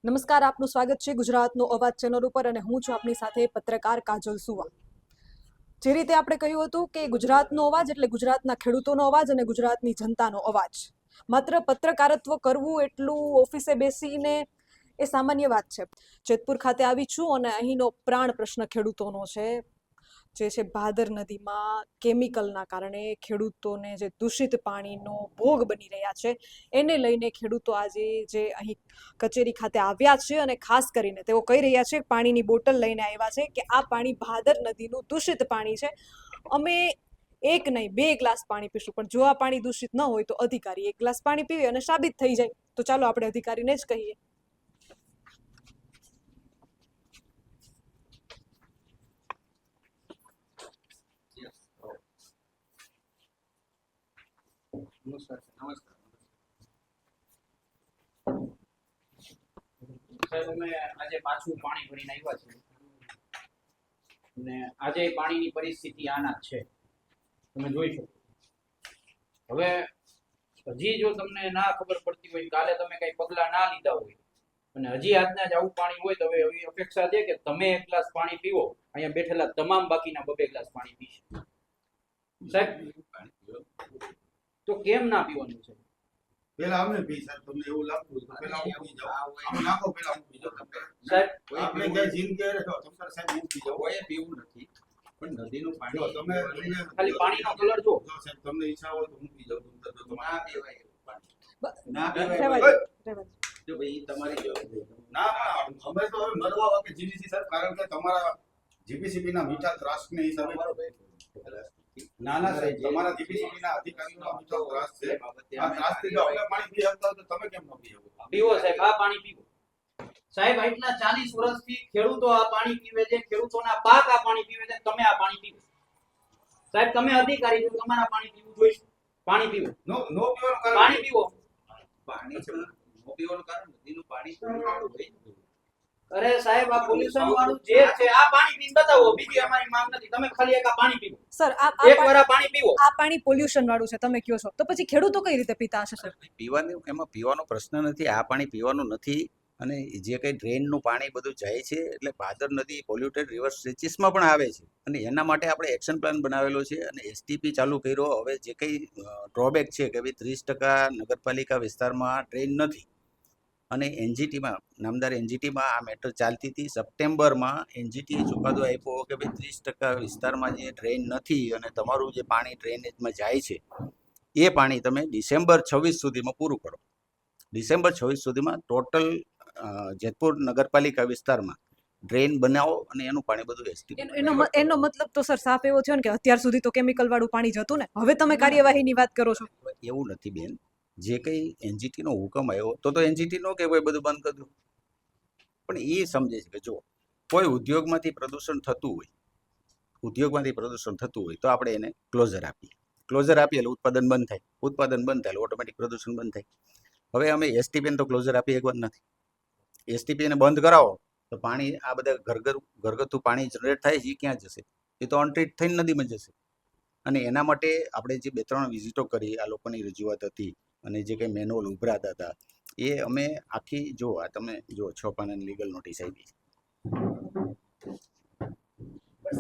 નમસ્કાર, આપનું સ્વાગત છે ગુજરાતનો અવાજ ચેનલ ઉપર અને હું છું આપની સાથે પત્રકાર કાજલ સુવા। જે રીતે આપણે કહ્યું હતું કે ગુજરાતનો અવાજ એટલે ગુજરાતના ખેડૂતોનો અવાજ અને ગુજરાતની જનતાનો અવાજ। માત્ર પત્રકારત્વ કરવું એટલું ઓફિસે બેસીને એ સામાન્ય વાત છે। જેતપુર ખાતે આવી છું અને અહીંનો પ્રાણ પ્રશ્ન ખેડૂતોનો છે, જે છે ભાદર નદીમાં કેમિકલના કારણે ખેડૂતોને જે દૂષિત પાણીનો ભોગ બની રહ્યા છે એને લઈને ખેડૂતો આજે જે અહીં કચેરી ખાતે આવ્યા છે અને ખાસ કરીને તેઓ કહી રહ્યા છે, પાણીની બોટલ લઈને આવ્યા છે કે આ પાણી ભાદર નદીનું દૂષિત પાણી છે। અમે એક નહીં 2 ગ્લાસ પાણી પીશું, પણ જો આ પાણી દૂષિત ન હોય તો અધિકારી 1 ગ્લાસ પાણી પીવે અને સાબિત થઈ જાય। તો ચાલો આપણે અધિકારીને જ કહીએ। સાહેબ, અમે આજે પાછું પાણી ભરીને આવ્યા છે અને આજે પાણીની પરિસ્થિતિ આના જ છે, તમે જોઈ શકો। હવે હજી જો તમને ના ખબર પડતી હોય, કાલે તમે કઈ પગલા ના લીધા હોય અને હજી આજના જ આવું પાણી હોય તો હવે એવી અપેક્ષા છે કે તમે 1 ગ્લાસ પાણી પીવો, અહીંયા બેઠેલા તમામ બાકીના 2 ગ્લાસ પાણી પીશે। સાહેબ, તો કેમ ના પીવાનું છે? પેલા અમે પી સાહેબ, તમને એવું લાગતું હોય તો પેલા હું પી જાઉં, આમ નાખો પેલા હું પી જાઉં સાહેબ, આપણે કઈ જિંદગી રહે તો તમે સાહેબ હું પી જાઉં, કોઈ પીવું નથી, પણ નદીનું જો પાણી તમે ખાલી પાણીનો કલર જો। જો સાહેબ તમને ઈચ્છા હોય તો હું પી જાઉં, તો ના તમારે પીવાય એવું પાણી, ના રહેવા પીવાય દો, રહેવા દો। જો ભાઈ ઈ તમારી જવાબદારી। ના અમે તો હવે મરવા વાકે જીવીસી સાહેબ, કારણ કે તમારા જીપીસીબી ના મીઠા ત્રાસને હિસાબે ના ના સાહેબ, તમારા જીપીસીબી ના અધિકારીઓનો મીઠો ત્રાસ છે। આ ત્રાસથી જો આપણે પાણી પી શકતા હોય તો તમે કેમ ન પી શકો? પીવો સાહેબ, આ પાણી પીવો સાહેબ। આટલા 40 વર્ષથી ખેડૂતો આ પાણી પીવે છે, ખેડૂતોના પાક આ પાણી પીવે છે, તમે આ પાણી પીવો સાહેબ। તમે અધિકારી છો, તમારા પાણી પીવું જોઈશે। પાણી પીવો, નો નો પીવાનું કારણ પાણી પીવો। પાણી છે નો પીવાનું કારણ નદીનું પાણી પોલ્યુટેડ હોય ને। અરે સાહેબ, આ પોલ્યુશન વાળું જે છે આ પાણી પીને બતાવો, બીજી અમારી માંગ નથી, તમે ખાલી એક આ પાણી પીવો સર, એક વાર આ પાણી પીવો। આ પાણી પોલ્યુશન વાળું છે તમે કહો છો, તો પછી ખેડૂતો કઈ રીતે પીતા હશે સર? પીવાનું એમાં પીવાનો પ્રશ્ન નથી, આ પાણી પીવાનું નથી। અને જે કઈ ડ્રેનનું પાણી બધું જાય છે એટલે ભાદર નદી પોલ્યુટેડ રિવર સ્ટ્રેચીસમાં પણ આવે છે અને એના માટે આપણે એક્શન પ્લાન બનાવેલો છે અને એસટીપી ચાલુ કર્યો। હવે જે કંઈ ડ્રોબેક છે કે ભાઈ 30% નગરપાલિકા વિસ્તારમાં ડ્રેન નથી અને એનજીટીમાં નામદાર એનજીટીમાં આ મેટર ચાલતી હતી। સપ્ટેમ્બરમાં એનજીટીએ ચુકાદો આપ્યો કે ભાઈ 30% વિસ્તારમાં જે ડ્રેન નથી અને તમારું જે પાણી ડ્રેનેજમાં જાય છે એ પાણી તમે ડિસેમ્બર 26 સુધીમાં પૂરું કરો। ડિસેમ્બર 26 સુધીમાં ટોટલ જેતપુર નગરપાલિકા વિસ્તારમાં ડ્રેન બનાવો અને એનું પાણી બધું એસટી એનો મતલબ તો સર સાફ એવો થયો ને કે અત્યાર સુધી તો કેમિકલ વાળું પાણી જતું ને, હવે તમે કાર્યવાહીની વાત કરો છો? એવું નથી બેન, જે કંઈ એનજીટીનો હુકમ આવ્યો તો એનજીટી નો કે ભાઈ બધું બંધ કરી દો, પણ એ સમજે છે કે જો કોઈ ઉદ્યોગમાંથી પ્રદૂષણ થતું હોય તો આપણે એને ક્લોઝર આપીએ એટલે ઉત્પાદન બંધ થાય, એટલે ઓટોમેટિક પ્રદૂષણ બંધ થાય। હવે અમે એસટીપીને તો ક્લોઝર આપી એકવાર નથી, એસટીપીને બંધ કરાવો તો પાણી આ બધા ઘરગથ્થુ પાણી જનરેટ થાય છે એ ક્યાં જશે? એ તો અનટ્રીટ થઈને નદીમાં જશે। અને એના માટે આપણે જે 2-3 વિઝિટો કરી, આ લોકોની રજૂઆત હતી અને જે કંઈ મેન્યુઅલ ઉભરાતા હતા એ અમે આખી જો આ તમે જો 6 પાનાની લીગલ નોટિસ આપી છે।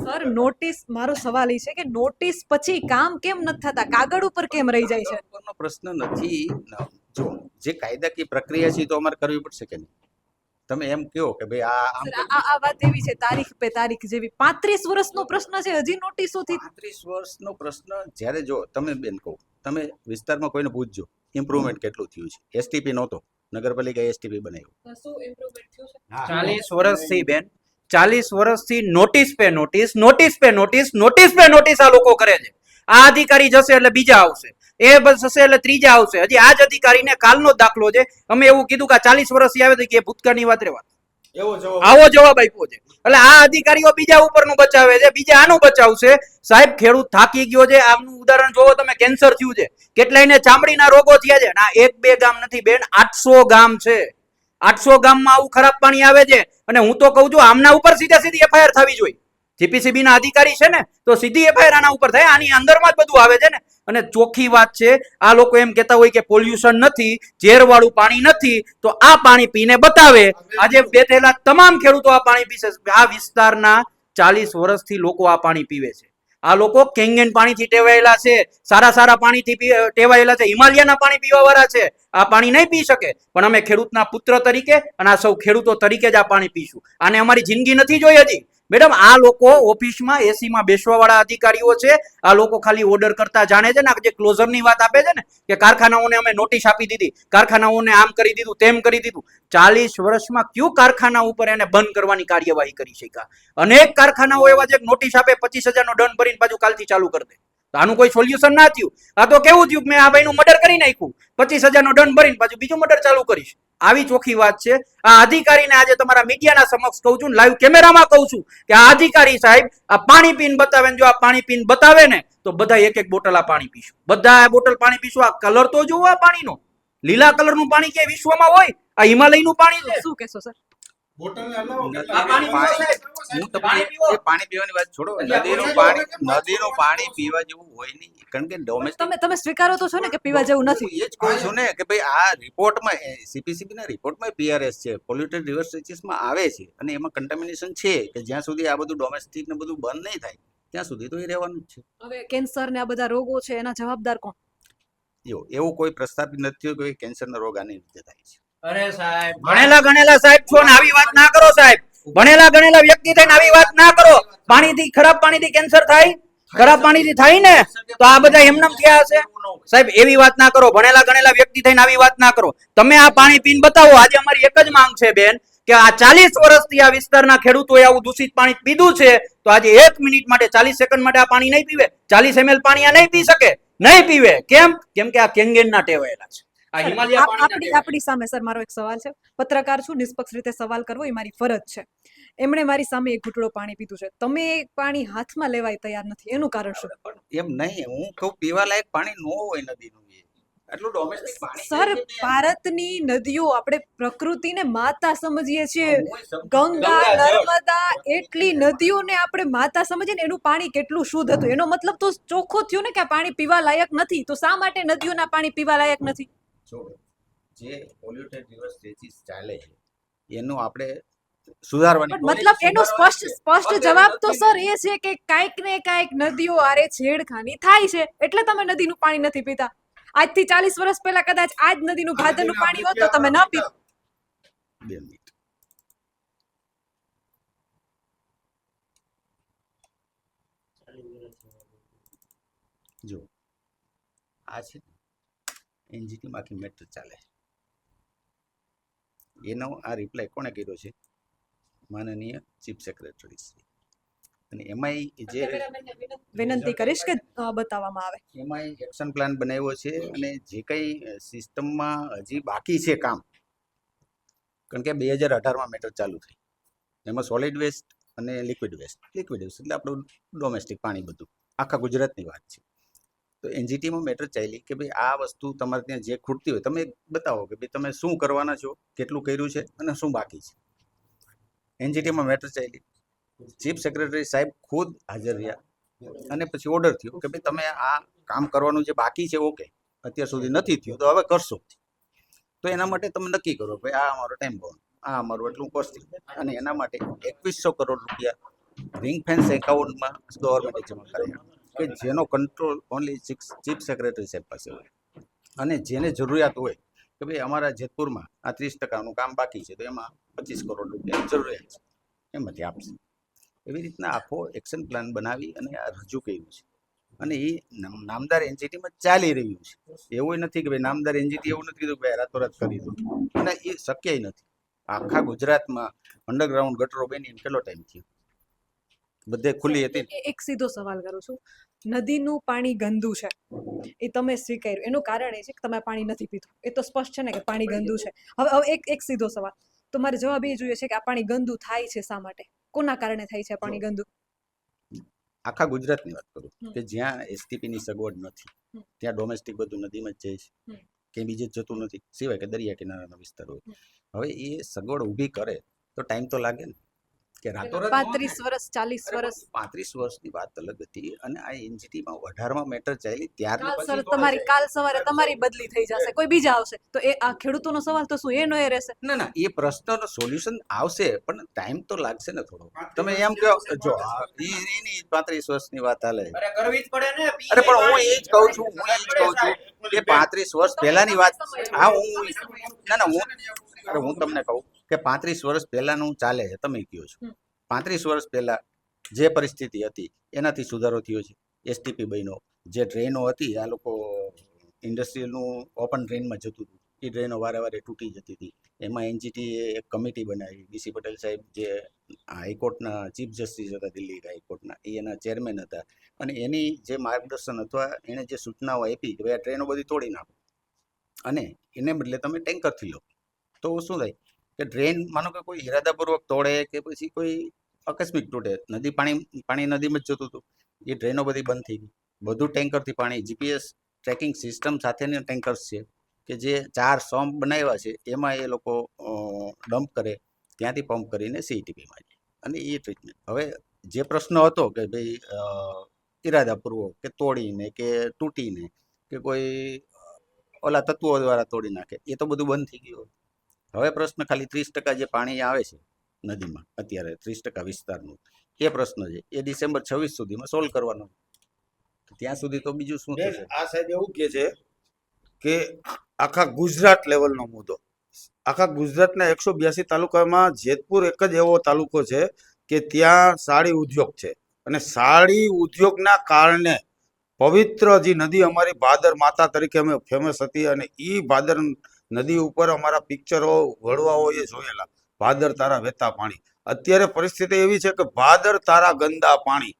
સર, નોટિસ, મારો સવાલ એ છે કે નોટિસ પછી કામ કેમ નથી થતા, કાગળ ઉપર કેમ રહી જાય છે? ઉપરનો પ્રશ્ન નથી, જો જે કાયદાકીય પ્રક્રિયા છે તો અમારે કરવી પડશે કે નહીં? તમે એમ કહો કે ભાઈ આમ સર, આ વાત એવી છે, તારીખ પે તારીખ જેવી 35 વર્ષનો પ્રશ્ન છે, હજી નોટિસોથી 35 વર્ષનો પ્રશ્ન। જ્યારે જો તમે બેન કહો, તમે વિસ્તારમાં કોઈને પૂછજો ઇમ્પ્રુવમેન્ટ કેટલું થયું છે। એસટીપી નહોતો, નગરપાલિકા એસટીપી બનાવ્યું। શું ઇમ્પ્રુવમેન્ટ થયું છે? 40 વર્ષથી બેન, 40 વર્ષથી નોટિસ પે નોટિસ આ લોકો કરે છે। આ અધિકારી જશે એટલે બીજા આવશે, એ બસ હશે એટલે ત્રીજા આવશે। હજી આ જ અધિકારીને કાલનો દાખલો છે, અમે એવું કીધું કે 40 વર્ષથી આવે તો કે ભૂતકાળની વાત રહેવા, આવો જવાબ આપ્યો છે। એટલે આ અધિકારીઓ બીજા ઉપરનું બચાવે છે, બીજા આનું બચાવશે। સાહેબ, ખેડૂત થાકી ગયો છે। આમનું ઉદાહરણ જોવો તમે, કેન્સર થયું છે, કેટલાયને ચામડીના રોગો થયા છે। ના 1-2 ગામ નથી બેન, 800 ગામ છે। 800 ગામમાં આવું ખરાબ પાણી આવે છે અને હું તો કહું છું આમના ઉપર સીધી એફઆઈઆર થવી જોઈએ। જીપીસીબી ના અધિકારી છે ને, તો સીધી એફઆઈઆર આના ઉપર થાય, આની અંદરમાં જ બધું આવે છે ને। અને ચોખ્ખી વાત છે, આ લોકો એમ કહેતા હોય કે પોલ્યુશન નથી, ઝેરવાળું પાણી નથી, તો આ પાણી પીને બતાવે. આજે બેઠેલા તમામ ખેડૂતો આ પાણી પીશે. આ વિસ્તારના 40 વર્ષથી લોકો આ પાણી પીવે છે. આ લોકો કેંગેન પાણીથી ટેવાયેલા છે, સારા સારા પાણીથી ટેવાયેલા છે, હિમાલયના પાણી પીવા વાળા છે. આ પાણી નહીં પી શકે, પણ અમે ખેડૂતના પુત્ર તરીકે અને આ સૌ ખેડૂતો તરીકે જ આ પાણી પીશું. આને અમારી જિંદગી નથી જોઈ હજી. મેડમ, આ લોકો ઓફિસમાં એસીમાં બેસવા વાળા અધિકારીઓ છે. આ લોકો ખાલી ઓર્ડર કરતા જાણે છે ને, જે ક્લોઝરની વાત આપે છે ને કે કારખાનાઓને અમે નોટિસ આપી દીધી, કારખાનાઓને આમ કરી દીધું, તેમ કરી દીધું. 40 વર્ષમાં કયું કારખાના ઉપર એને બંધ કરવાની કાર્યવાહી કરી શક્યા? અનેક કારખાનાઓ એવા છે નોટિસ આપે, 25,000નો દંડ ભરીને પાછું કાલથી ચાલુ કરી દે. તો આનું કોઈ સોલ્યુશન ના થયું. આ તો કેવું થયું, મેં આ ભાઈનું મર્ડર કરી નાખ્યું, 25,000નો દંડ ભરીને પાછું બીજું મર્ડર ચાલુ કરીશ. આવી ચોખ્ખી વાત છે. આ અધિકારીને આજે તમારા મીડિયાના સમક્ષ કહું છું, લાઈવ કેમેરામાં કહું છું કે આ અધિકારી સાહેબ આ પાણી પીને બતાવે ને, જો આ પાણી પીને બતાવે ને તો બધા એક એક બોટલ આ પાણી પીશું. બધા આ બોટલ પાણી પીશું. આ કલર તો જુઓ આ પાણીનો, લીલા કલરનું પાણી ક્યાંય વિશ્વમાં હોય? આ હિમાલયનું પાણી છે. શું કહેશો સર? બોટલને હલાવો. આ પાણી પીવો સાહેબ. હું તમને પાણી પીવો. એ પાણી પીવાની વાત છોડો. એટલે નદીનું પાણી પીવા જેવું હોય નહીં, કારણ કે ડોમેસ્ટિક તમે સ્વીકારો તો છો ને કે પીવા જેવું નથી? એ જ કહું છું ને કે ભાઈ આ રિપોર્ટમાં CPCB ના રિપોર્ટમાં PRS છે, પોલ્યુટેડ રિવર સ્ટ્રેચીસમાં આવે છે, અને એમાં કન્ટામિનેશન છે કે જ્યાં સુધી આ બધું ડોમેસ્ટિક ને બધું બંધ નહીં થાય ત્યાં સુધી તો એ રહેવાનું જ છે. હવે કેન્સર ને આ બધા રોગો છે, એના જવાબદાર કોણ? જો એવું કોઈ પ્રસ્થાપિત નથી કે કેન્સરનો રોગ આની લીધે થાય છે. અરે સાહેબ, ભણેલા ગણેલા સાહેબ છો ને આવી વાત ના કરો સાહેબ. ભણેલા ગણેલા વ્યક્તિ થઈને આવી વાત ના કરો. પાણીથી, ખરાબ પાણીથી કેન્સર થાય? ખરાબ પાણીથી થાય ને તો આ બધા એમનેમ થયા હશે? સાહેબ એવી વાત ના કરો. ભણેલા ગણેલા વ્યક્તિ થઈને આવી વાત ના કરો. તમે આ પાણી પીને બતાવો. આજે અમારી એક જ માંગ છે બેન કે આ 40 વર્ષથી આ વિસ્તારના ખેડૂતોએ આવું દૂષિત પાણી પીધું છે, તો આજે 1 મિનિટ માટે, 40 સેકન્ડ માટે આ પાણી નહીં પીવે. 40 ml પાણી આ નહીં પી શકે, નહીં પીવે. કેમ? કેમ કે આ કેંગેનના ટેવાયેલા છે. આ હિમાલય આપણી સામે સર મારો એક સવાલ છે. પત્રકાર છું, નિષ્પક્ષ રીતે સવાલ કરવો એ મારી ફરજ છે. એમણે મારી સામે એક ઘૂંટડો પાણી પીધું છે, તમે એ પાણી હાથમાં લેવાય તૈયાર નથી, એનું કારણ શું? એમ નહીં, હું કહું પીવા લાયક પાણી ન હોય નદીનું, આટલું ડોમેસ્ટિક પાણી સર, ભારતની નદીઓ આપણે પ્રકૃતિને માતા સમજીએ છીએ. ગંગા, નર્મદા, એટલી નદીઓને આપણે માતા સમજીએ ને, એનું પાણી કેટલું શુદ્ધ હતું. એનો મતલબ તો ચોખ્ખો થયો ને કે આ પાણી પીવા લાયક નથી. તો શા માટે નદીઓના પાણી પીવા લાયક નથી? જે પોલ્યુટેડ રિવર સ્ટ્રેચીસ ચાલે છે એનું આપણે સુધારવાની મતલબ એનો સ્પષ્ટ જવાબ તો સર એ છે કે કાંઈક ને કાંઈક નદીઓ આરે છેડખાની થાય છે, એટલે તમે નદીનું પાણી નથી પીતા. આજથી 40 વર્ષ પહેલા કદાચ આ જ નદીનું ભાદરનું પાણી હોત તો તમે ન પીત. 2 મિનિટ. જો આ છે NGT માં આખી મેટર ચાલે, એનો આ રિપ્લાય કોણે કર્યો છે? માનનીય ચીફ સેક્રેટરી શ્રી. અને એમાંય જે વિનંતી કરીશ કે બતાવવામાં આવે. એમાંય એક્શન પ્લાન બનાવ્યો છે, અને જે કંઈ સિસ્ટમમાં હજી બાકી છે કામ, કારણ કે 2018માં મેટર ચાલુ થઈ, એમાં સોલિડ વેસ્ટ અને લિક્વિડ વેસ્ટ એટલે આપણું ડોમેસ્ટિક પાણી બધું આખા ગુજરાતની વાત છે. તો NGTમાં મેટર ચાલી કે ભાઈ આ વસ્તુ તમારે ત્યાં જે ખૂટતી હોય તમે બતાવો કે ભાઈ તમે શું કરવાના છો, કેટલું કર્યું છે અને શું બાકી છે. NGTમાં મેટર ચાલી, ચીફ સેક્રેટરી સાહેબ ખુદ હાજર રહ્યા, અને પછી ઓર્ડર થયો કે ભાઈ તમે આ કામ કરવાનું જે બાકી છે, ઓકે, અત્યાર સુધી નથી થયું તો હવે કરશો. તો એના માટે તમે નક્કી કરો ભાઈ આ અમારો ટાઈમ બાઉન્ડ, આ અમારું એટલું કોસ્ટિંગ, અને એના માટે 2100 કરોડ રૂપિયા રિંગ ફેન્સ એકાઉન્ટમાં ગવર્મેન્ટે જમા કર્યા, કે જેનો કંટ્રોલ ઓનલી ચીફ સેક્રેટરી સાહેબ પાસે હોય. અને જેને જરૂરિયાત હોય કે ભાઈ અમારા જેતપુરમાં આ 30%નું કામ બાકી છે, તો એમાં 25 કરોડ રૂપિયાની જરૂરિયાત છે, એમાંથી આપશે. એવી રીતના આખો એક્શન પ્લાન બનાવી અને આ રજૂ કર્યું છે, અને એ નામદાર NGTમાં ચાલી રહ્યું છે. એવું નથી કે ભાઈ નામદાર NGT એવું નથી કીધું કે ભાઈ રાતોરાત કરી દો, અને એ શક્ય નથી. આખા ગુજરાતમાં અંડરગ્રાઉન્ડ ગટરો બની કેટલો ટાઈમ થયો? બધે ખુલ્લી હતી. એક સીધો સવાલ કરું છું, નદીનું પાણી ગંદુ છે એ તમે સ્વીકાર્યું, એનું કારણ એ છે કે તમે પાણી નથી પીતું, એ તો સ્પષ્ટ છે ને કે પાણી ગંદુ છે. હવે એક સીધો સવાલ, તો મારે જવાબ એ જોઈએ છે કે આ પાણી ગંદુ થાય છે શા માટે, કોના કારણે થાય છે પાણી ગંદુ? આખા ગુજરાતની વાત કરું કે જ્યાં STP ની સગવડ નથી ત્યાં ડોમેસ્ટિક બધું નદીમાં જ જાય છે, ક્યાંય બીજે જ જતું નથી, સિવાય કે દરિયા કિનારાના વિસ્તાર હોય. હવે એ સગવડ ઊભી કરે તો ટાઈમ તો લાગે ને. કે રાતોરાત 35 વર્ષ 40 વર્ષ 35 વર્ષની વાત અલગ હતી અને આ એનજીટીમાં 18માં મેટર ચાલી ત્યારની કાલ પછી સર તમારી કાલ સવારે તમારી બદલી થઈ જશે, કોઈ બીજા આવશે તો એ આ ખેડૂતોનો સવાલ તો શું એનો એ રહેશે? ના એ પ્રશ્નનો સોલ્યુશન આવશે પણ ટાઈમ તો લાગશે ને થોડો. તમે એમ કહો જો એની 35 વર્ષની વાત હાલે અરે કરવી જ પડે ને અરે પણ હું એ જ કહું છું કે 35 વર્ષ પહેલાની વાત હા હું તમને કહું કે 35 વર્ષ પહેલાનું ચાલે છે તમે કહો છો 35 વર્ષ પહેલા જે પરિસ્થિતિ હતી એનાથી સુધારો થયો છે. એસટીપી બન્યો, જે ટ્રેનો હતી આ લોકો ઇન્ડસ્ટ્રીયલનું ઓપન ટ્રેનમાં જતું હતું એ ટ્રેનો વારે તૂટી જતી હતી. એમાં એનજીટીએ એક કમિટી બનાવી. ડીસી પટેલ સાહેબ જે હાઈકોર્ટના ચીફ જસ્ટિસ હતા દિલ્હી હાઈકોર્ટના એ એના ચેરમેન હતા અને એની જે માર્ગદર્શન અથવા એણે જે સૂચનાઓ આપી કે ભાઈ આ ટ્રેનો બધી તોડી નાખો અને એને બદલે તમે ટેન્કરથી લો તો શું થાય કે ટ્રેન માનો કે કોઈ ઇરાદાપૂર્વક તોડે કે પછી કોઈ આકસ્મિક તૂટે, પાણી નદીમાં જ જતું હતું એ ટ્રેનો બધી બંધ થઈ ગઈ. બધું ટેન્કરથી પાણી જીપીએસ ટ્રેકિંગ સિસ્ટમ સાથેના ટેન્કર્સ છે કે જે 4 સમ્પ બનાવ્યા છે એમાં એ લોકો ડમ્પ કરે, ત્યાંથી પંપ કરીને સીઈટીપીમાં જાય અને એ ટ્રીટમેન્ટ. હવે જે પ્રશ્ન હતો કે ભાઈ ઇરાદાપૂર્વક કે તોડીને કે તૂટીને કે કોઈ ઓલા તત્વો દ્વારા તોડી નાખે એ તો બધું બંધ થઈ ગયું. હવે પ્રશ્ન ખાલી 30% જે પાણી આવે છે નદીમાં અત્યારે 30% વિસ્તારનું એ પ્રશ્ન છે એ ડિસેમ્બર 26 સુધીમાં સોલ્વ કરવાનો. ત્યાં સુધી તો બીજું શું થશે? આ સાહેબ એવું કહે છે કે આખા ગુજરાત લેવલનો મુદ્દો, આખા ગુજરાતના 182 તાલુકામાં જેતપુર એક જ એવો તાલુકો છે કે ત્યાં સાડી ઉદ્યોગ છે અને સાડી ઉદ્યોગના કારણે પવિત્ર જે નદી અમારી ભાદર માતા તરીકે અમે ફેમસ હતી અને એ ભાદર નદી ઉપર અમારા પિક્ચરો વડવાઓએ જોયેલા ભાદર તારા વહેતા પાણી. અત્યારે પરિસ્થિતિ એવી છે કે ભાદર તારા ગંદા પાણી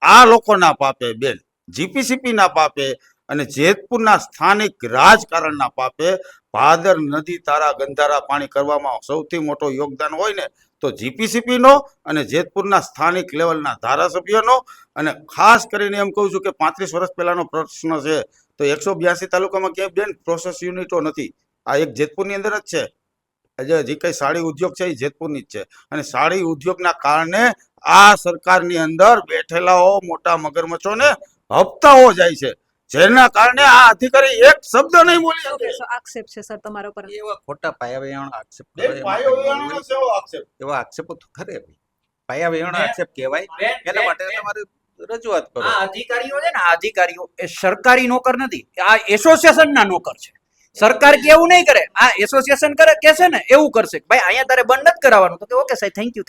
આ લોકોના પાપે બેન, જીપીસીપી ના પાપે અને જેતપુરના સ્થાનિક રાજકારણના પાપે ભાદર નદી તારા ગંધારા પાણી કરવામાં સૌથી મોટો યોગદાન હોય ને તો જીપીસીપી નો અને જેતપુરના સ્થાનિક લેવલના ધારાસભ્યનો. અને ખાસ કરીને એમ કહું છું કે 35 વર્ષ પહેલાનો પ્રશ્ન છે તો 182 તાલુકામાં ક્યાંય બેન પ્રોસેસ યુનિટો નથી. આ એક જેતપુરની અંદર જ છે. જે કઈ સાડી ઉદ્યોગ છે એ જેતપુરની જ છે અને સાડી ઉદ્યોગના કારણે આ સરકારની અંદર બેઠેલાઓ મોટા મગરમચ્છોને હપ્તાઓ જાય છે જેના કારણે આ અધિકારી એક શબ્દ નહીં બોલી શું શકે. કહેશો? આક્ષેપ છે સર તમારા ઉપર. એવા ખોટા પાયાવેણ આક્ષેપ બેન, કરે પાયો વિયાણાનો છે એવો આક્ષેપ. એવા આક્ષેપો તો ખરે ભાઈ. પાયાવેણ આક્ષેપ કહેવાય એના માટે તમારે રજૂઆત કરો. આ અધિકારીઓ છે ને આ અધિકારીઓ એ સરકારી નોકર નથી, આ એસોસિએશનના નોકર છે. સરકાર કે એવું નહીં કરે, આ એસોસિએશન કરે કે છે ને એવું કરશે. ભાઈ અહીંયા તારે બંધ નથી કરાવવાનું તો કે ઓકે સાહેબ થેન્ક યુ.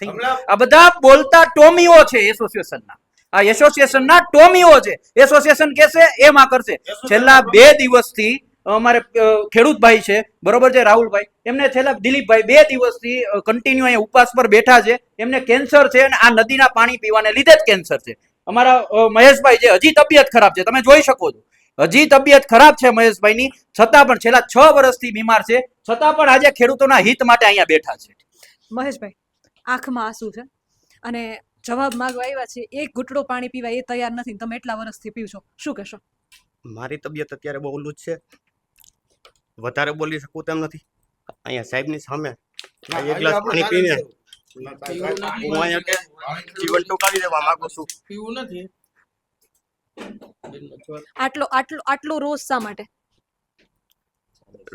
આ બધા બોલતા ટોમીઓ છે એસોસિએશનના. આ એસોસિએશનના ટોમીઓ છે. એસોસિએશન કહેશે એમ આ કરશે. છેલ્લા 2 દિવસથી અમારે ખેડૂતભાઈ છે બરોબર છે રાહુલભાઈ, એમને છેલ્લા દિલીપભાઈ 2 દિવસથી કન્ટિન્યુ અહીંયા ઉપવાસ પર બેઠા છે. એમને કેન્સર છે અને આ નદીના પાણી પીવાને લીધે જ કેન્સર છે. અમારા મહેશભાઈ છે હજી તબિયત ખરાબ છે, તમે જોઈ શકો છો હજી તબિયત ખરાબ છે મહેશભાઈની, છતાં પણ છેલ્લા 6 વર્ષથી બીમાર છે, છતાં પણ આજે ખેડૂતોના હિત માટે અહીંયા બેઠા છે. મહેશભાઈ, આંખમાં આંસુ છે અને જવાબ માંગવા આવ્યા છે, એક ઘૂંટડો પાણી પીવા એ તૈયાર નથી, તમે એટલા વર્ષથી પીવશો, શું કહેશો? મારી તબિયત અત્યારે બહુ લૂજ છે, વધારે બોલી શકું તેમ નથી. અહીંયા સાહેબની સામે એક ગ્લાસ પાણી પીને હું અહીંયા કે જીવન ટૂંકાવી દેવા માંગુ છું. આટલો રોજ શા માટે?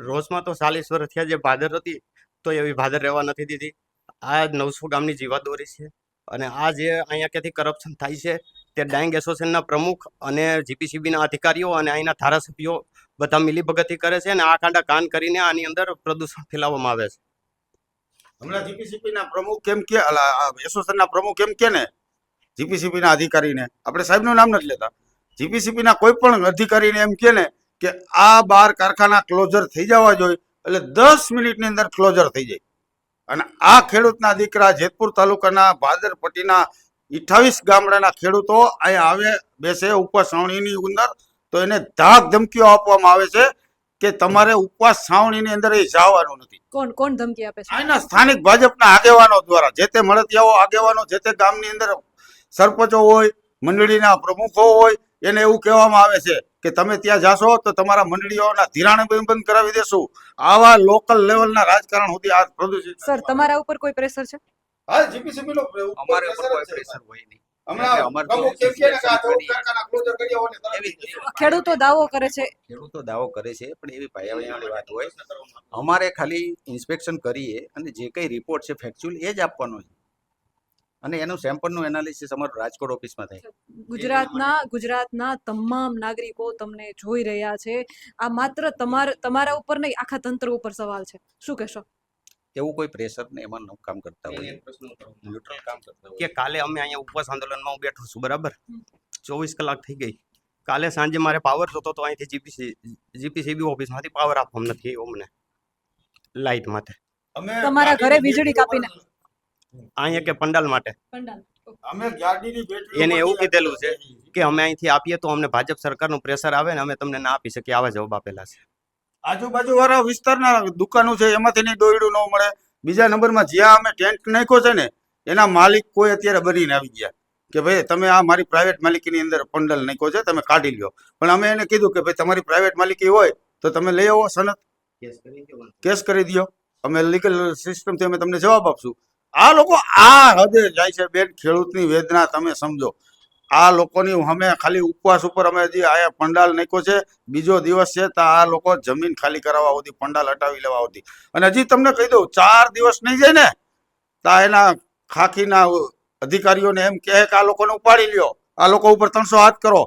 રોજમાં તો 40 વર્ષ થયા જે ભાદર હતી તો એવી ભાદર રહેવા નથી દીધી. આ 900 ગામની જીવાદોરી છે અને આ જે અહીંયા ક્યાંથી કરપ્શન થાય છે તે ડાંગ એસોસિએશનના પ્રમુખ અને જીપીસીબીના અધિકારીઓ અને અહીંના ધારાસભ્યો બધા મિલીભગતથી કરે છે અને આ કાંડા કાન કરીને આની અંદર પ્રદૂષણ ફેલાવવામાં આવે છે. હમણાં જીપીસીપીના પ્રમુખ કેમ કે એસોસિએશનના પ્રમુખ કેમ કે ને જીપીસીબીના અધિકારીને આપણે સાહેબનું નામ નથી લેતા, જીપીસીબીના કોઈ પણ અધિકારીને એમ કે ને કે આ 12 કારખાના ક્લોઝર થઈ જવા જોઈએ એટલે 10 મિનિટની અંદર ક્લોઝર થઈ જાય. અને આ ખેડૂતના દીકરા જેતપુર તાલુકાના ભાદરપટ્ટીના 28 ગામડાના ખેડૂતો અહીંયા આવે બેસે ઉપવાસ છાવણીની અંદર તો એને ધાક ધમકીઓ આપવામાં આવે છે કે તમારે ઉપવાસ છાવણીની અંદર એ જવાનું નથી. કોણ ધમકી આપે છે? અહીંના સ્થાનિક ભાજપના આગેવાનો દ્વારા, જે તે મળતિયાઓ આગેવાનો, જે તે ગામની અંદર સરપંચો હોય, મંડળીના પ્રમુખો હોય, એને એવું કહેવામાં આવે છે કે તમે ત્યાં જાશો તો તમારા મંડળીઓના ધિરાણ બંધ કરાવી દેશું. આવા લોકલ લેવલના રાજકારણ સુધી આ પ્રદૂષિત. સર, તમારા ઉપર કોઈ પ્રેશર છે? હા જીપીસીબી નો અમારે ઉપર કોઈ pressure જ છે. પ્રેશર હોય નહીં. હમણાં એટલે અમારે તો અમુક કેમ કે ને કે આ inspection 14 કરીએ. કારખાના closure કરી આવો ને તરત એવી જ. ખેડૂતો દાવો કરે છે ખેડૂતો દાવો કરે છે પણ એવી પાયાવાળી વાત હોય. અમારે ખાલી ઇન્સ્પેક્શન કરીએ અને જે કંઈ રિપોર્ટ છે ફેક્ચ્યુઅલ એ જ આપવાનો છે અને એનું સેમ્પલનું એનાલિસિસ અમારું રાજકોટ ઓફિસમાં થાય. ગુજરાતના તમામ નાગરિકો તમને જોઈ રહ્યા છે. આ માત્ર તમારા ઉપર નહીં, આખા તંત્ર ઉપર સવાલ છે. શું કહેશો? એવું કોઈ પ્રેશર ને એમાં ન કામ કરતા હોય, ન્યુટ્રલ કામ કરતા હોય. કે કાલે અમે અહીંયા ઉપવાસ આંદોલનમાં હું બેઠો છું, બરાબર 24 કલાક થઈ ગઈ. કાલે સાંજે મારે પાવર જોતો તો અહીંથી જીપીસીબી ઓફિસમાંથી પાવર આપવામાં નથી આવ્યો મને લાઇટ માટે. અમે તમારા ઘરે ગાડીની વીજળી બેટરી કાપીને? ઉપર- અહીંયા કે પંડાલ માટે અમે ગાડીની બેટરી એને એવું ઉપરથી કીધેલું છે કે અમે અહીંથી આપીએ તો અમને ભાજપ સરકારનું પ્રેશર આવે ને અમે તમને ના આપી શકીએ, આવા જવાબ આપેલા છે. આજુબાજુ વાળા વિસ્તારના દુકાનો છે એમાંથી ની દોયડું ન મળે. બીજા નંબરમાં જ્યાં અમે ટેન્ટ નાખ્યો છે ને એના માલિક કોઈ અત્યારે બનીને આવી ગયા કે ભાઈ તમે આ મારી પ્રાઇવેટ માલિકીની અંદર પંડલ નાખ્યો છે, તમે કાઢી લ્યો. પણ અમે એને કીધું કે ભાઈ તમારી પ્રાઇવેટ માલિકી હોય તો તમે લઈ આવો સનદ, કેસ કરી દો, અમે લીગલ સિસ્ટમથી અમે તમને જવાબ આપશું. આ લોકો આ હદે જાય છે બેન. ખેડૂતની વેદના તમે સમજો. આ લોકોની અમે ખાલી ઉપવાસ ઉપર અમે હજી આયા પંડાલ નાખ્યો છે, બીજો દિવસ છે તો આ લોકો જમીન ખાલી કરાવવા આવતી, પંડાલ હટાવી લેવા આવતી. અને હજી તમને કહી દઉં 4 દિવસ નહીં જાય ને તો એના ખાખીના અધિકારીઓને એમ કહે કે આ લોકોને ઉપાડી લ્યો, આ લોકો ઉપર 300 હાથ કરો,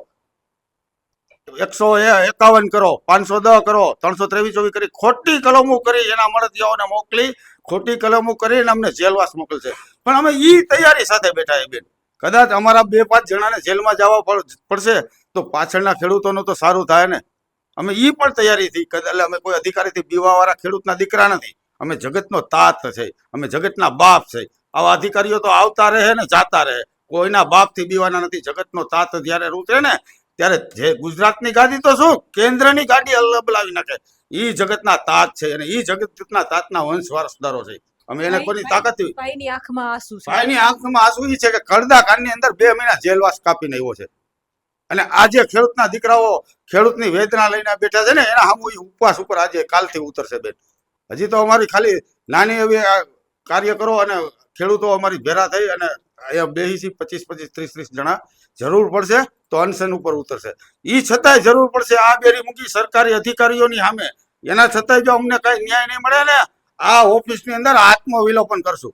151 કરો, 510 કરો, 323 કરી ખોટી કલમો કરી એના મળતિયાઓને મોકલી, ખોટી કલમો કરીને અમને જેલવાસ મોકલશે. પણ અમે ઈ તૈયારી સાથે બેઠા છે બેન. કદાચ અમારા 2-5 જણાને જેલમાં જવા પડશે તો પાછળના ખેડૂતોનું તો સારું થાય ને. અમે ઈ પણ તૈયારીથી એટલે અમે કોઈ અધિકારીથી બીવાવાળા ખેડૂતના દીકરા નથી. અમે જગતનો તાત છે, અમે જગતના બાપ છે. આવા અધિકારીઓ તો આવતા રહે ને જાતા રહે, કોઈના બાપથી બીવાના નથી. જગતનો તાત જ્યારે રૂતે ને ત્યારે જે ગુજરાતની ગાદી તો શું કેન્દ્રની ગાડી અલબલાવી નાખે. ઈ જગતના તાત છે અને ઈ જગતના તાતના વંશ વારસદારો છે. અમે એને કોઈની તાકાતથી ભાઈની આંખમાં આંસુ છે. ભાઈની આંખમાં આંસુ ઈ છે કે કડદા કાનની અંદર 2 મહિના જેલવાસ કાપીને આવ્યો છે. અને આજે ખેડૂતના દીકરાઓ ખેડૂતની વેદના લઈને બેઠા છે ને એના સામુ ઈ ઉપવાસ ઉપર આજે કાલથી ઉતરશે બેન. હજી તો અમારી ખાલી નાની એવી કાર્ય કરો અને ખેડૂતો અમારી ભેરા થઈ અને અહીંયા બેસી 25-25, 30-30 જણા જરૂર પડશે તો અનશન ઉપર ઉતરશે. ઈ છતાંય જરૂર પડશે આ બેરી મૂકી સરકારી અધિકારીઓની સામે. એના છતાંય જો અમને કઈ ન્યાય નહીં મળે ને આ ઓફિસની અંદર આત્મવિલોપન કરશું.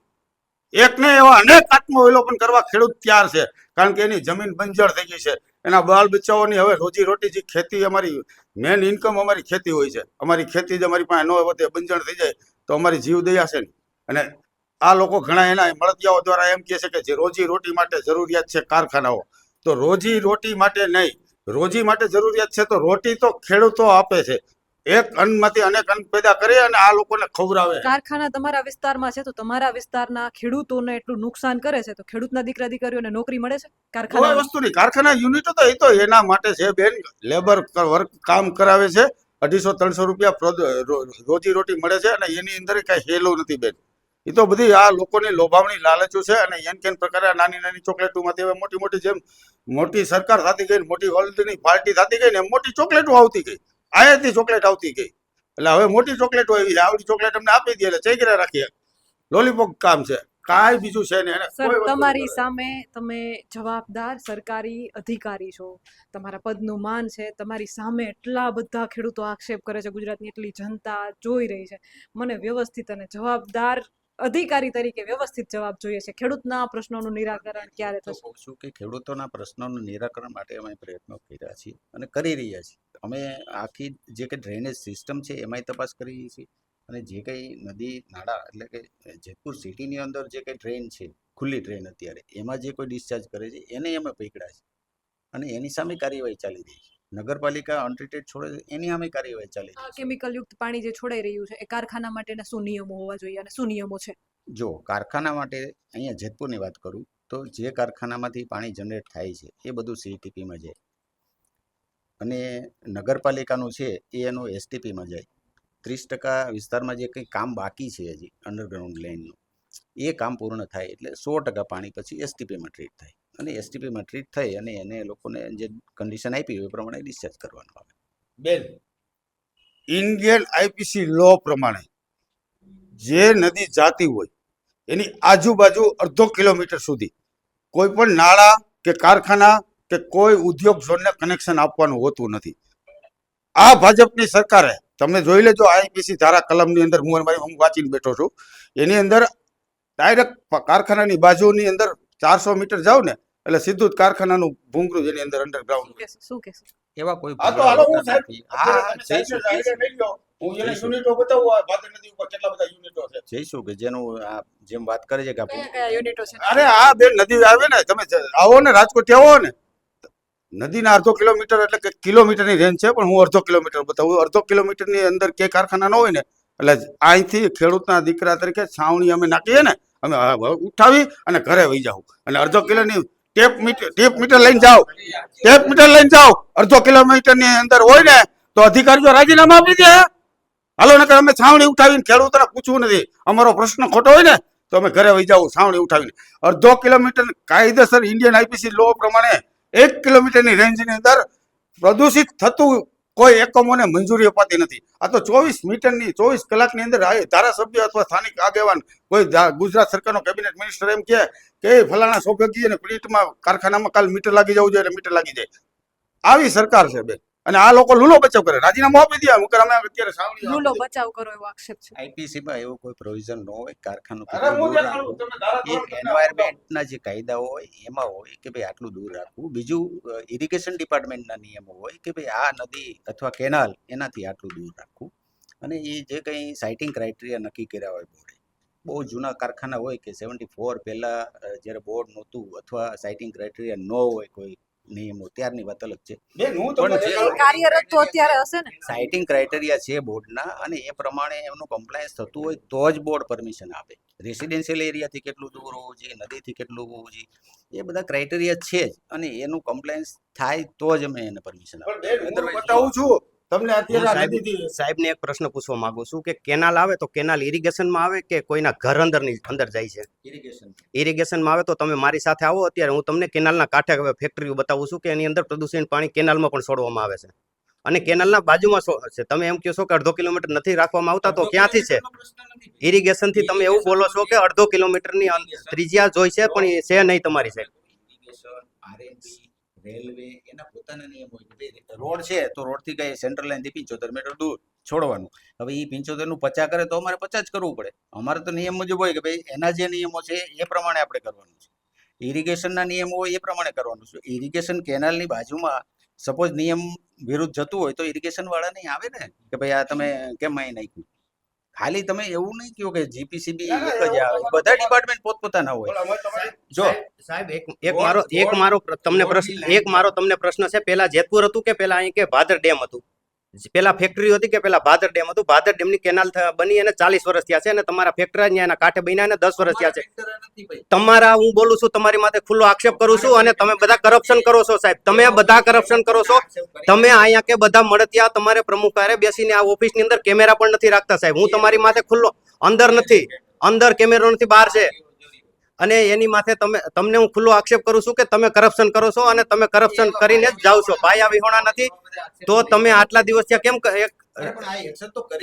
એક ને એવા અનેક આત્મવિલોપન કરવા ખેડૂત તૈયાર છે. કારણ કે એની જમીન બંજર થઈ ગઈ છે. એના બાળ બચ્ચાઓની હવે રોજી રોટી જે ખેતી, અમારી મેન ઇન્કમ અમારી ખેતી હોય છે. અમારી ખેતી જ અમારી પાસે ન વધે, બંજર થઈ જાય તો અમારી જીવદયા છે ને. અને આ લોકો ઘણા એના મળતિયાઓ દ્વારા એમ કહે છે કે જે રોજી રોટી માટે જરૂરિયાત છે કારખાનાઓ, તો રોજી રોટી માટે નહીં, રોજી માટે જરૂરિયાત છે તો રોટી તો ખેડૂતો આપે છે. એક અન્નમાંથી અનેક અન્ન પેદા કરે અને આ લોકોને ખવડાવે. કારખાના તમારા વિસ્તારમાં છે તો તમારા વિસ્તારના ખેડૂતોને એટલું નુકસાન કરે છે તો ખેડૂતના દીકરા દીકરીઓને નોકરી મળે છે કોઈ કારખાના? વસ્તુ નહીં. કારખાના યુનિટો તો એ તો એના માટે છે બેન. લેબર વર્ક કામ કરાવે છે, 250-300 રૂપિયા રોજી રોટી મળે છે અને એની અંદર કઈ હેલું નથી બેન. એ તો બધી આ લોકોની લોભાવણી લાલચો છે. અને એન કેન પ્રકારે નાની નાની ચોકલેટોમાંથી હવે મોટી મોટી જેમ મોટી સરકાર થતી ગઈ, મોટી વર્લ્ડની પાર્ટી થતી ગઈ ને એમ મોટી ચોકલેટો આવતી ગઈ, આયાતી ચોકલેટ આવતી ગઈ. એટલે હવે મોટી ચોકલેટો આવી, આવડી ચોકલેટ અમને આપી દે એટલે ચેકરે રાખીએ. લોલીપોપ કામ છે, કાંઈ બીજું છે ને એને સર, કોઈ વસ્તુ તમારી નથી. સામે તમે જવાબદાર સરકારી અધિકારી છો, તમારા પદનું માન છે, તમારી સામે એટલા બધા ખેડૂતો આક્ષેપ કરે છે, ગુજરાતની એટલી જનતા જોઈ રહી છે. મને વ્યવસ્થિત અને જવાબદાર અધિકારી તરીકે વ્યવસ્થિત જવાબ જોઈએ છે. ખેડૂતના પ્રશ્નોનું નિરાકરણ ક્યારે તો થશે? કહું છું કે ખેડૂતોના પ્રશ્નોનું નિરાકરણ માટે અમે પ્રયત્નો કર્યા છીએ અને કરી રહ્યા છીએ. અમે આખી જે કંઈ ડ્રેનેજ સિસ્ટમ છે એમાંય તપાસ કરી છીએ અને જે કંઈ નદી નાળા એટલે કે જેતપુર સિટીની અંદર જે કંઈ ટ્રેન છે, ખુલ્લી ટ્રેન અત્યારે એમાં જે કોઈ ડિસ્ચાર્જ કરે છે એને અમે પકડ્યા છે અને એની સામે કાર્યવાહી ચાલી રહી છે. નગરપાલિકા અનટ્રીટેડ છોડે છે એની સામે કાર્યવાહી ચાલી રહી છે. કેમિકલ યુક્ત પાણી જે છોડાઈ રહ્યું છે એ કારખાના માટેના શું નિયમો હોવા જોઈએ અને શું નિયમો છે? જો કારખાના માટે અહીંયા જેતપુરની વાત કરું તો જે કારખાનામાંથી પાણી જનરેટ થાય છે એ બધું સીટીપીમાં જાય અને નગરપાલિકાનું છે એ એનું એસટીપીમાં જાય. 30% વિસ્તારમાં જે કંઈ કામ બાકી છે હજી અંડરગ્રાઉન્ડ લાઇનનું એ કામ પૂર્ણ થાય એટલે 100% પાણી પછી એસટીપીમાં ટ્રીટ થાય અને એસટીપીમાં ટ્રીટ થઈ અને એને લોકોને જે કન્ડિશન આપી હોય એ પ્રમાણે ડિસ્ચાર્જ કરવાનું આવે. બેન, ઇન્ડિયન આઈપીસી લો પ્રમાણે જે નદી જાતી હોય એની આજુબાજુ અડધો કિલોમીટર સુધી કોઈ પણ નાળા કે કારખાના કે કોઈ ઉદ્યોગ ઝોનને કનેક્શન આપવાનું હોતું નથી. આ ભાજપની સરકારે તમે જોઈ લેજો આઈપીસી ધારા કલમની અંદર હું વાંચીને બેઠો છું. એની અંદર ડાયરેક્ટ કારખાનાની બાજુની અંદર 400 મીટર જાવ ને એટલે સીધું જ કારખાનાનું ભૂંગળું જેની અંદર અંડરગ્રાઉન્ડ. શું કહેશો? એવા કોઈ હા તો હાલો હું ભૂગોળ સાહેબ નથી. હા, જઈશું, જઈશું, હાઈવે લઈ લો. હું એને જઈશું. યુનિટો બતાવું આ ભાદર નદી ઉપર કેટલા બધા યુનિટો છે. જઈશું કે જેનું આ જેમ વાત કરે છે કે આ કયા કયા યુનિટો છે? અરે આ બેન નદી આવે ને તમે આવો ને રાજકોટ આવો ને નદીના અડધો કિલોમીટર એટલે કે કિલોમીટરની રેન્જ છે પણ હું અડધો કિલોમીટર બતાવું. અડધો કિલોમીટરની અંદર કે કારખાના ન હોય ને એટલે અહીંથી ખેડૂતના દીકરા તરીકે છાવણી અમે નાખીએ ને અમે ઉઠાવી અને ઘરે વહી જાવ અને અડધો કિલોની ટેપ મીટર લઈને જાઓ. ટેપ મીટર લઈને જાઓ અડધો કિલોમીટરની અંદર હોય ને તો અધિકારીઓ રાજીનામા આપી દે. હાલો નકર અમે છાવણી ઉઠાવીને ખેડૂતોને પૂછવું નથી. અમારો પ્રશ્ન ખોટો હોય ને તો અમે ઘરે વહી જાવ છાવણી ઉઠાવીને. અડધો કિલોમીટર કાયદેસર ઇન્ડિયન આઈપીસી લો પ્રમાણે 1 કિલોમીટરની રેન્જની અંદર પ્રદૂષિત થતું કોઈ એકમોને મંજૂરી અપાતી નથી. આ તો 24 કલાકની અંદર ધારાસભ્ય અથવા સ્થાનિક આગેવાન કોઈ ગુજરાત સરકારનો કેબિનેટ મિનિસ્ટર એમ કહે કે ફલાણા સૌભાગ્યને પ્રિન્ટમાં કારખાનામાં કાલ મીટર લાગી જવું જોઈએ એટલે મીટર લાગી જાય. આવી સરકાર છે બેન. અને આ લોકો લૂલો બચાવ કરે રાજીનામું આપી દે. અમે અત્યારે સાવણી લૂલો બચાવ કરો એવો આક્ષેપ છે. આઈપીસીમાં એવો કોઈ પ્રોવિઝન ન હોય કારખાનું અરે હું દેખાડું, તમે ધારાસભ્ય એ એન્વાયરમેન્ટના જે કાયદાઓ હોય એમાં હોય કે ભાઈ આટલું દૂર રાખવું. બીજું ઇરિગેશન ડિપાર્ટમેન્ટના નિયમો હોય કે ભાઈ આ નદી અથવા કેનાલ એનાથી આટલું દૂર રાખવું. અને એ જે કંઈ સાઇટિંગ ક્રાઇટેરિયા નક્કી કર્યા હોય બોર્ડે, બહુ જૂના કારખાના હોય કે 74 પહેલા જ્યારે બોર્ડ નહોતું અથવા સાઇટિંગ ક્રાઇટેરિયા ન હોય કોઈ નિયમો ત્યારની વાત અલગ છે. બેન હું તમને પણ જે દેખાડું. કાર્યરત તો અત્યારે હશે ને? સાઇટિંગ ક્રાઇટેરિયા છે બોર્ડના અને એ પ્રમાણે એમનું કમ્પ્લાયન્સ થતું હોય તો જ બોર્ડ પરમિશન આપે. રેસિડેન્શિયલ એરિયાથી કેટલું દૂર હોવું જોઈએ, નદીથી કેટલું હોવું જોઈએ, એ બધા ક્રાઇટેરિયા છે જ અને એનું કમ્પ્લાયન્સ થાય તો જ અમે એને પરમિશન પણ આપીએ. બેન હું બતાવું છું તમને હું અત્યારે આ નદીથી સાહેબને એક પ્રશ્ન પૂછવા માંગુ છું કે કેનાલ આવે તો કેનાલ ઇરિગેશનમાં આવે કે કોઈના ઘર અંદર જાય છે? ઇરિગેશન ઇરિગેશનમાં આવે તો તમે મારી સાથે આવો. અત્યારે હું તમને કેનાલના કાંઠે ફેક્ટરીઓ બતાવું છું કે એની અંદર પ્રદૂષિત પાણી કેનાલમાં પણ છોડવામાં આવે છે અને કેનાલના બાજુમાં છે. તમે એમ કહો છો કે 1/2 કિલોમીટર નથી રાખવામાં આવતા તો ક્યાંથી છે? ઇરિગેશનથી તમે એવું બોલો છો કે 1/2 કિલોમીટરની ત્રિજ્યા જોઈ છે પણ એ છે નહીં તમારી સાહેબ. આરએનબી રેલવે એના પોતાના નિયમ હોય કે ભાઈ રોડ છે તો રોડથી કઈ સેન્ટ્રલ લાઈનથી 75 મીટર દૂર છોડવાનું. હવે એ 75 નું 50 કરે તો અમારે 50 જ કરવું પડે. અમારે તો નિયમ મુજબ હોય કે ભાઈ એના જે નિયમો છે એ પ્રમાણે આપણે કરવાનું છે. ઇરિગેશનના નિયમો હોય એ પ્રમાણે કરવાનું છે. ઇરિગેશન કેનાલની બાજુમાં સપોઝ નિયમ વિરુદ્ધ જતું હોય તો ઇરિગેશન વાળા નહીં આવે ને કે ભાઈ આ તમે કેમ અહીં નાખ્યું. ખાલી તમે એવું નહીં કહો કે જીપીસીબી એક જ આવે. બધા ડિપાર્ટમેન્ટ પોતપોતાના હોય. અમે તમારી જો સાહેબ એક મારો તમને પ્રશ્ન છે. પેલા જેતપુર હતું કે પેલા અહીં કે ભાદર ડેમ હતું? પેલા ફેક્ટરી હતી કે પેલા ભાદર ડેમ હતું? ભાદર ડેમની કેનાલ બની અને 40 વર્ષ થયા છે અને તમારા ફેક્ટરી એના કાંઠે બન્યા અને 10 વર્ષ થયા છે. તમારા હું બોલું છું તમારી માથે ખુલ્લો આક્ષેપ કરું છું અને તમે બધા કરપ્શન કરો છો સાહેબ. તમે બધા કરપ્શન કરો છો. તમે અહીંયા કે બધા મળતિયા તમારે પ્રમુખ હારે બેસીને આ ઓફિસની અંદર કેમેરા પણ નથી રાખતા સાહેબ. હું તમારી માથે ખુલ્લો અંદર નથી, અંદર કેમેરો નથી, બહાર છે અને એની માથે તમને હું ખુલ્લો આક્ષેપ કરું છું કે તમે કરપ્શન કરો છો અને તમે કરપ્શન કરીને જ જાઓ છો. પાયા વિહોણા નથી તો તમે આટલા દિવસ ત્યાં કેમ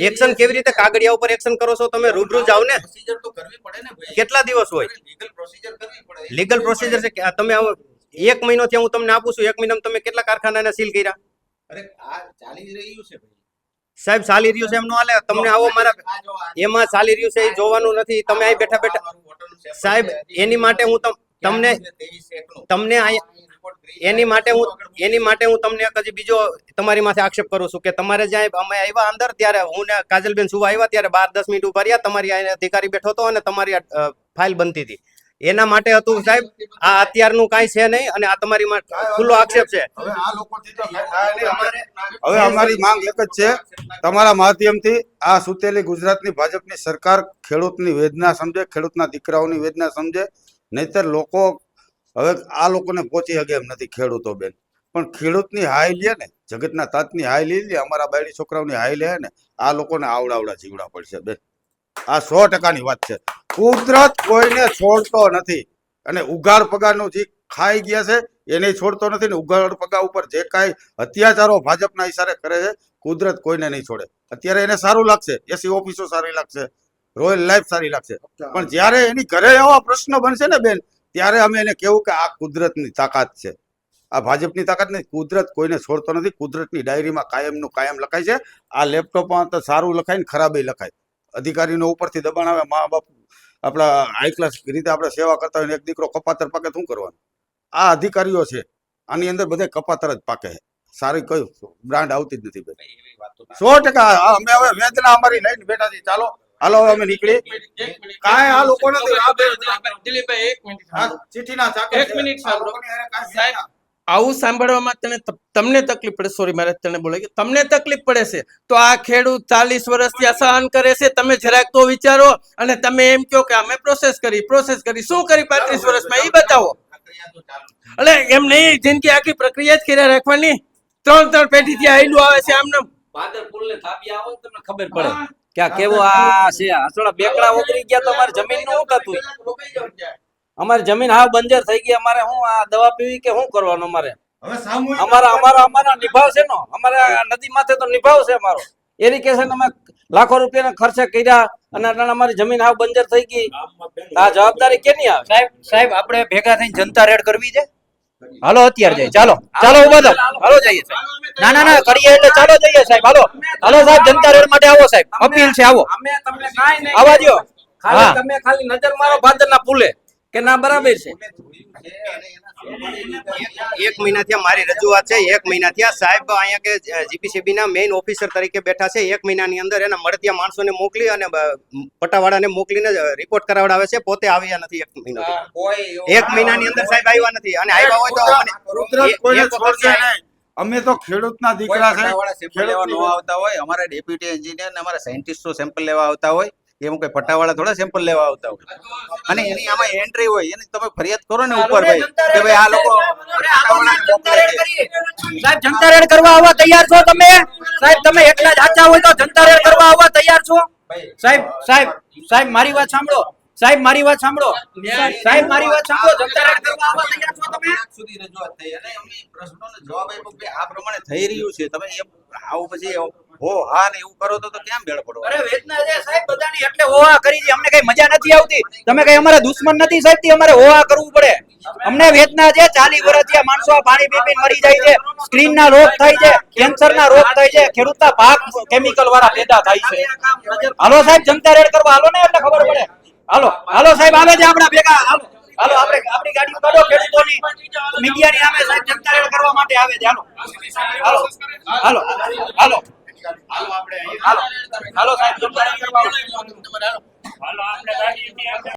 એક્શન કેવી રીતે કાગળિયા ઉપર એક્શન કરો છો? તમે રૂબરૂ જાઓ ને. કેટલા દિવસ હોય લીગલ પ્રોસિજર છે કે તમે 1 મહિનો ત્યાં હું તમને આપું છું. 1 મહિનામાં તમે કેટલા કારખાનાને સીલ કર્યા? અરે આ ચાલી જ રહ્યું છે ભાઈ. સાહેબ ચાલી રહ્યું છે એમ નો હાલે. તમને આવો મારા એમાં ચાલી રહ્યું છે એ જોવાનું નથી. તમે અહીં બેઠા બેઠા સાહેબ એની માટે હું તમને એની માટે હું તમને એક હજી બીજો તમારી માથે આક્ષેપ કરું છું કે તમારે જ્યાં અમે આવ્યા અંદર ત્યારે હું ને કાજલબેન સુવા આવ્યા ત્યારે 12-10 મિનિટ ઉભા રહ્યા. તમારી અધિકારી બેઠો હતો અને તમારી ફાઇલ બનતી હતી. એના માટે હતું સાહેબ. આ અત્યારનું કાંઈ છે નહીં અને આ તમારી ખુલ્લો આક્ષેપ છે. હવે આ લોકોથી તો થાય નહીં. હવે અમારી માંગ એક જ છે તમારા માધ્યમથી આ સુતેલી ગુજરાતની ભાજપની સરકાર ખેડૂતની વેદના સમજે, ખેડૂતના દીકરાઓની વેદના સમજે. નહીતર લોકો હવે આ લોકોને પહોંચી શકે એમ નથી ખેડૂતો બેન. પણ ખેડૂતની હાય લે ને, જગતના તાતની હાય લઈ લે, અમારા બાયડી છોકરાઓની હાય લે ને આ લોકોને આવડાવડા જીવડા પડશે બેન. આ 100%ની વાત છે. કુદરત કોઈને છોડતો નથી અને ઉગાડ પગારનું જે ખાઈ ગયા છે એને છોડતો નથી ને ઉગાડ પગાર ઉપર જે કાંઈ અત્યાચારો ભાજપના ઈશારે કરે છે કુદરત કોઈને નહીં છોડે. અત્યારે એને સારું લાગશે, એસી ઓફિસો સારી લાગશે, રોયલ લાઈફ સારી લાગશે. પણ જ્યારે એની ઘરે એવા પ્રશ્ન બનશે ને બેન, ત્યારે અમે એને કહેવું કે આ કુદરતની તાકાત છે, આ ભાજપની તાકાત નહીં. કુદરત કોઈને છોડતો નથી. કુદરતની ડાયરીમાં કાયમનું કાયમ લખાય છે. આ લેપટોપમાં તો સારું લખાય ને ખરાબે લખાય. અધિકારીનો ઉપરથી દબાણ આવે, મા બાપ આપણા હાઈ ક્લાસ રીતે આપણે સેવા કરતા હોય ને એક દીકરો કપાતર પાકે શું કરવાનું? આ અધિકારીઓ છે, આની અંદર બધા કપાતર જ પાકે છે. સારી કઈ બ્રાન્ડ આવતી જ નથી બેન. 100% અમે હવે વેદના અમારી લઈને બેઠા છીએ. ચાલો હાલો હવે અમે નીકળી. કાંઈ આ લોકો નથી. દિલીપભાઈ એક મિનિટ આ ચિઠ્ઠીના ચાકર એક છે. મિનિટ આ સાંભળો. લોકોને એને કાંઈ સાહેબ, ના. આવું સાંભળવામાં તમને તકલીફ પડે, સોરી મારે તને બોલે કે તમને તકલીફ પડે છે, તો આ ખેડૂત 40 વર્ષથી આ સહન કરે છે. તમે જરાક તો વિચારો, અને તમે એમ કહો કે અમે પ્રોસેસ કરી શું કરી 35 વર્ષમાં એ બતાવો. એટલે એમ નહીં, જિંદગી આખી પ્રક્રિયા જ કર્યા રાખવાની. 3 પેઢીથી આયલું આવે છે આમને. ભાદર પુલને થાપી આવો ને તમને ખબર પડે કે આ કેવો આ છે. અસલા બેકડા ઉતરી ગયા તો અમારી જમીન નું શું થતું? અમારી જમીન હાવ બંજર થઈ ગઈ. અમારે શું આ દવા પીવી કે શું કરવાનું? અમારે હવે સામૂહિક અમારા નિભાવ છે નો, અમારે આ નદી માથે તો નિભાવ છે અમારો. ઇરિગેશન અમે લાખો રૂપિયાના ખર્ચે કર્યા અને અટાણે અમારી જમીન હાવ બંજર થઈ ગઈ. આ જવાબદારી કેની આવે? સાહેબ આપણે ભેગા થઈને જનતા રેડ કરવી છે. હાલો અત્યારે જઈએ. ચાલો ઉભા થાઓ. હાલો જઈએ સાહેબ. ના કરીએ એટલે ચાલો જઈએ સાહેબ. હાલો સાહેબ, જનતા રેડ માટે આવો સાહેબ. અપીલ છે, આવો. અમે તમને કાઈ નહીં આવા દો. ખાલી તમે ખાલી નજર મારો ભાદરના પુલે કે ના બરાબર છે. એક મહિનાથી આ મારી રજૂઆત છે. 1 મહિનાથી આ સાહેબ અહીંયા કે જીપીસીબી ના મેઇન ઓફિસર તરીકે બેઠા છે. 1 મહિનાની અંદર એના મળતિયા માણસોને મોકલી અને પટાવાળાને મોકલીને રિપોર્ટ કરાવડાવે છે. પોતે આવ્યા નથી 1 મહિનાથી. 1 મહિનાની અંદર સાહેબ આવ્યા નથી, અને આવ્યા હોય તો અમને રુદ્રજ કોઈને એક વખત છોડશે નહીં. અમે તો ખેડૂતના દીકરા છે. સેમ્પલ લેવા ન આવતા હોય, અમારા ડેપ્યુટી એન્જિનિયર ને અમારા સાયન્ટિસ્ટો સેમ્પલ લેવા આવતા હોય. એમ કોઈ પટ્ટાવાળા થોડા સેમ્પલ લેવા આવતા હોય. અને એની આમાં એન્ટ્રી હોય, એની તમે ફરિયાદ કરો ને ઉપર ભાઈ કે ભાઈ આ લોકો પટ્ટાવાળાને મોકલે છે. સાહેબ જનતા રેડ કરવા આવવા તૈયાર છો તમે? સાહેબ તમે એટલા જ સાચા હોય તો જનતા રેડ કરવા આવવા તૈયાર છો? સાહેબ મારી વાત સાંભળો. સાહેબ મારી વાત સાંભળો. જનતા રેડ કરવા આવવા તૈયાર છો તમે? સુધી રજૂઆત થઈ અને અમને પ્રશ્નોનો જવાબ આપ્યો કે આ પ્રમાણે થઈ રહ્યું છે. તમે એમ આવું પછી હો હા ને એવું કરો તો ક્યાં મેળ પડો? અરે વેદના છે સાહેબ બધાની, એટલે હોવા કરી છે. અમને કઈ મજા નથી આવતી. તમે કઈ અમારા દુશ્મન નથી સાહેબ થી અમારે હોવા કરવું પડે. અમને વેદના છે. 40 વર્ષથી આ માણસો પાણી પી મરી જાય છે. સ્ક્રીન ના રોગ થાય છે, કેન્સર ના રોગ થાય છે, ખેડૂતના પાક કેમિકલ વાળા પેદા થાય છે. હાલો સાહેબ જનતા રેડ કરવા હાલો ને, એટલે ખબર પડે. હાલો સાહેબ આવે છે આપણા ભેગા. હાલો આપણે આપણી ગાડીઓ કાઢો ખેડૂતોની, મીડિયાની સામે સાહેબ જનતા રેડ કરવા માટે આવે છે. હાલો સાહેબ જનતા રેડ કરવા.